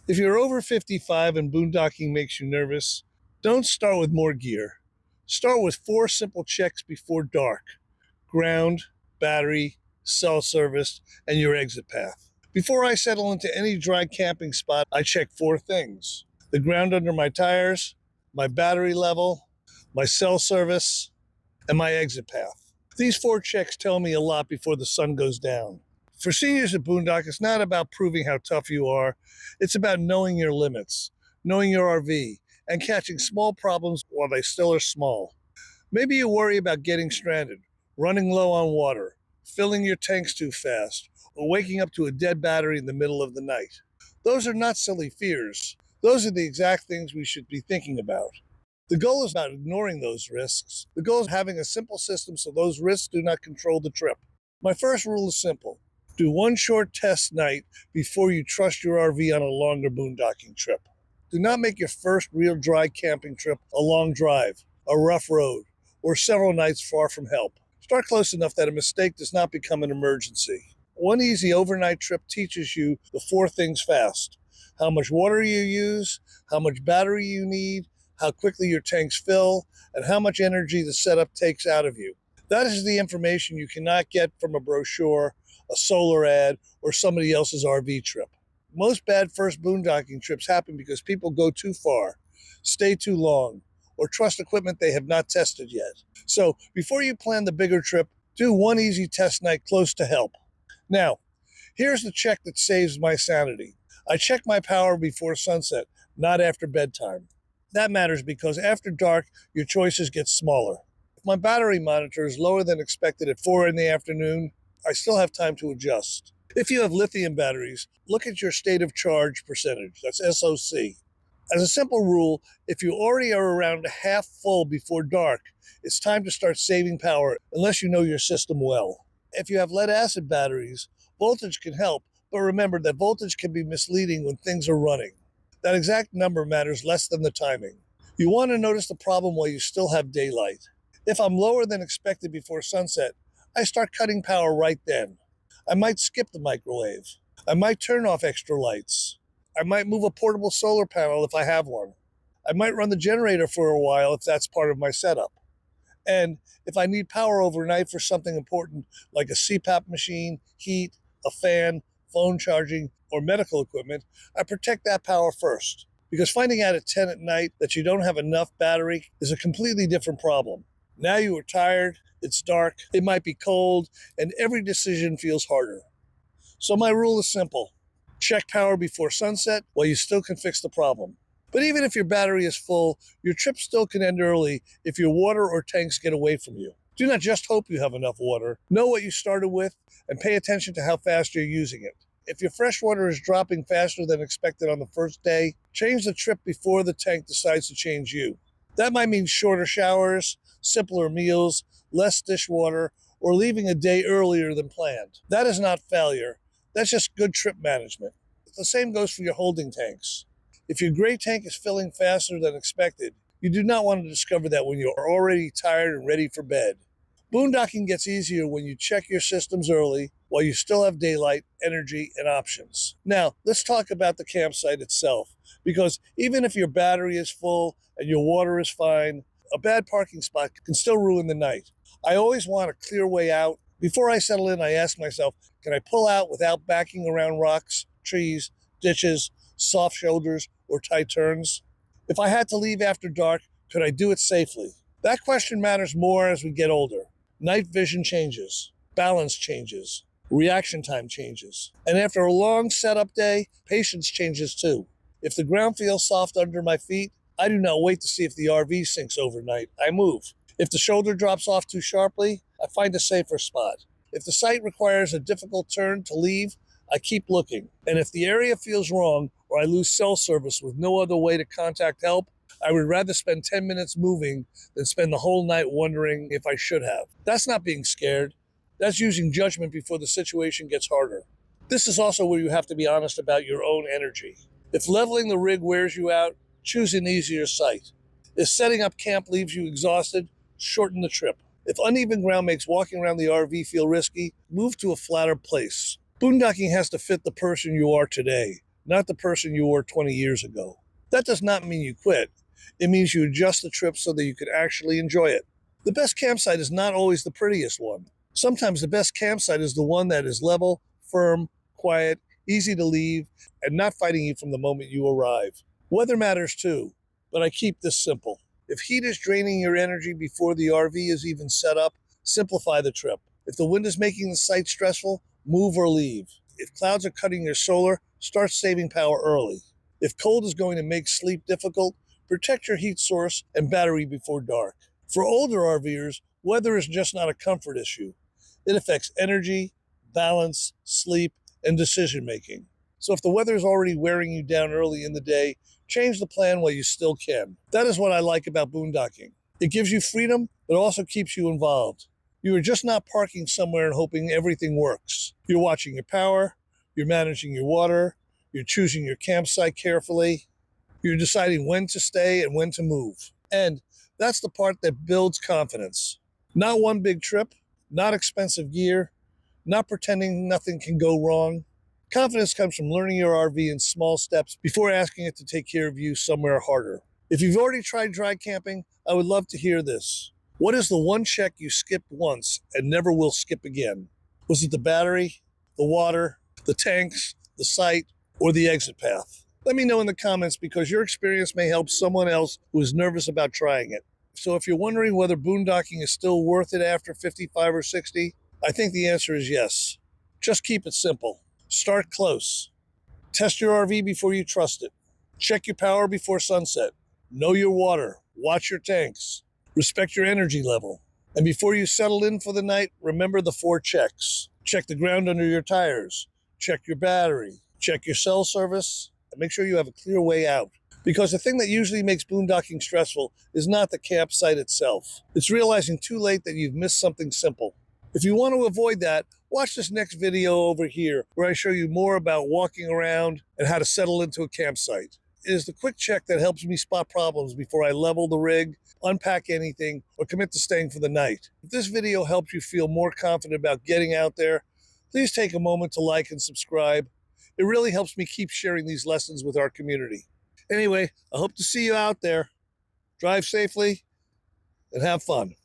If you're over 55 and boondocking makes you nervous, don't start with more gear. Start with 4 simple checks before dark: ground, battery, cell service, and your exit path. Before I settle into any dry camping spot, I check 4 things: the ground under my tires, my battery level, my cell service, and my exit path. These 4 checks tell me a lot before the sun goes down. For seniors at Boondock, it's not about proving how tough you are. It's about knowing your limits, knowing your RV, and catching small problems while they still are small. Maybe you worry about getting stranded, running low on water, filling your tanks too fast, or waking up to a dead battery in the middle of the night. Those are not silly fears. Those are the exact things we should be thinking about. The goal is not ignoring those risks. The goal is having a simple system so those risks do not control the trip. My first rule is simple. Do 1 short test night before you trust your RV on a longer boondocking trip. Do not make your first real dry camping trip a long drive, a rough road, or several nights far from help. Start close enough that a mistake does not become an emergency. 1 easy overnight trip teaches you the 4 things fast: how much water you use, how much battery you need, how quickly your tanks fill, and how much energy the setup takes out of you. That is the information you cannot get from a brochure, a solar ad, or somebody else's RV trip. Most bad first boondocking trips happen because people go too far, stay too long, or trust equipment they have not tested yet. So before you plan the bigger trip, do 1 easy test night close to help. Now, here's the check that saves my sanity. I check my power before sunset, not after bedtime. That matters because after dark, your choices get smaller. If my battery monitor is lower than expected at 4 in the afternoon, I still have time to adjust. If you have lithium batteries, look at your state of charge percentage. That's SOC. As a simple rule, if you already are around half full before dark, it's time to start saving power unless you know your system well. If you have lead acid batteries, voltage can help, but remember that voltage can be misleading when things are running. That exact number matters less than the timing. You want to notice the problem while you still have daylight. If I'm lower than expected before sunset, I start cutting power right then. I might skip the microwave. I might turn off extra lights. I might move a portable solar panel if I have one. I might run the generator for a while if that's part of my setup. And if I need power overnight for something important like a CPAP machine, heat, a fan, phone charging, or medical equipment, I protect that power first. Because finding out at 10 at night that you don't have enough battery is a completely different problem. Now you are tired, it's dark, it might be cold, and every decision feels harder. So my rule is simple. Check power before sunset while you still can fix the problem. But even if your battery is full, your trip still can end early if your water or tanks get away from you. Do not just hope you have enough water. Know what you started with and pay attention to how fast you're using it. If your fresh water is dropping faster than expected on the first day, change the trip before the tank decides to change you. That might mean shorter showers, simpler meals, less dishwater, or leaving a day earlier than planned. That is not failure. That's just good trip management. The same goes for your holding tanks. If your gray tank is filling faster than expected, you do not want to discover that when you are already tired and ready for bed. Boondocking gets easier when you check your systems early while you still have daylight, energy, and options. Now, let's talk about the campsite itself, because even if your battery is full and your water is fine, a bad parking spot can still ruin the night. I always want a clear way out. Before I settle in, I ask myself, can I pull out without backing around rocks, trees, ditches, soft shoulders, or tight turns? If I had to leave after dark, could I do it safely? That question matters more as we get older. Night vision changes, balance changes, reaction time changes. And after a long setup day, patience changes too. If the ground feels soft under my feet, I do not wait to see if the RV sinks overnight. I move. If the shoulder drops off too sharply, I find a safer spot. If the site requires a difficult turn to leave, I keep looking. And if the area feels wrong or I lose cell service with no other way to contact help, I would rather spend 10 minutes moving than spend the whole night wondering if I should have. That's not being scared. That's using judgment before the situation gets harder. This is also where you have to be honest about your own energy. If leveling the rig wears you out, choose an easier site. If setting up camp leaves you exhausted, shorten the trip. If uneven ground makes walking around the RV feel risky, move to a flatter place. Boondocking has to fit the person you are today, not the person you were 20 years ago. That does not mean you quit. It means you adjust the trip so that you can actually enjoy it. The best campsite is not always the prettiest one. Sometimes the best campsite is the one that is level, firm, quiet, easy to leave, and not fighting you from the moment you arrive. Weather matters too, but I keep this simple. If heat is draining your energy before the RV is even set up, simplify the trip. If the wind is making the site stressful, move or leave. If clouds are cutting your solar, start saving power early. If cold is going to make sleep difficult, protect your heat source and battery before dark. For older RVers, weather is just not a comfort issue. It affects energy, balance, sleep, and decision making. So if the weather is already wearing you down early in the day, change the plan while you still can. That is what I like about boondocking. It gives you freedom, but also keeps you involved. You are just not parking somewhere and hoping everything works. You're watching your power, you're managing your water, you're choosing your campsite carefully, you're deciding when to stay and when to move. And that's the part that builds confidence. Not one big trip, not expensive gear, not pretending nothing can go wrong. Confidence comes from learning your RV in small steps before asking it to take care of you somewhere harder. If you've already tried dry camping, I would love to hear this. What is the one check you skipped once and never will skip again? Was it the battery, the water, the tanks, the site, or the exit path? Let me know in the comments because your experience may help someone else who is nervous about trying it. So if you're wondering whether boondocking is still worth it after 55 or 60, I think the answer is yes. Just keep it simple. Start close. Test your RV before you trust it. Check your power before sunset. Know your water. Watch your tanks. Respect your energy level. And before you settle in for the night, remember the 4 checks. Check the ground under your tires. Check your battery. Check your cell service. And make sure you have a clear way out. Because the thing that usually makes boondocking stressful is not the campsite itself. It's realizing too late that you've missed something simple. If you want to avoid that, watch this next video over here where I show you more about walking around and how to settle into a campsite. It is the quick check that helps me spot problems before I level the rig, unpack anything, or commit to staying for the night. If this video helps you feel more confident about getting out there, please take a moment to like and subscribe. It really helps me keep sharing these lessons with our community. Anyway, I hope to see you out there. Drive safely and have fun.